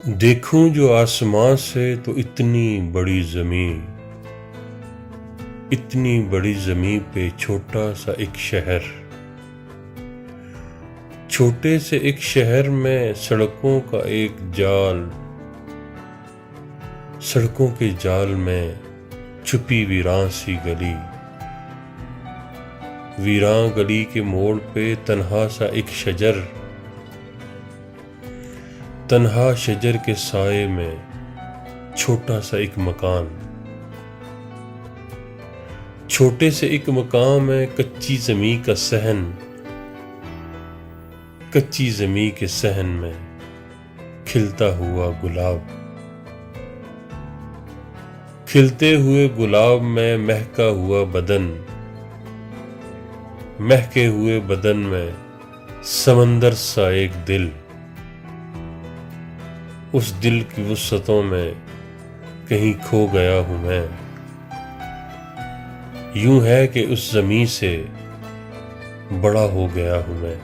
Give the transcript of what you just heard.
देखूं जो आसमां से तो इतनी बड़ी जमीन, इतनी बड़ी जमीन पे छोटा सा एक शहर। छोटे से एक शहर में सड़कों का एक जाल, सड़कों के जाल में छुपी वीरान सी गली। वीरान गली के मोड़ पे तन्हा सा एक शजर, तन्हा शजर के साए में छोटा सा एक मकान। छोटे से एक मकान में कच्ची जमीन का सहन, कच्ची जमीन के सहन में खिलता हुआ गुलाब। खिलते हुए गुलाब में महका हुआ बदन, महके हुए बदन में समंदर सा एक दिल। उस दिल की वुसअतों में कहीं खो गया हूं मैं। यूं है कि उस जमीन से बड़ा हो गया हूं मैं।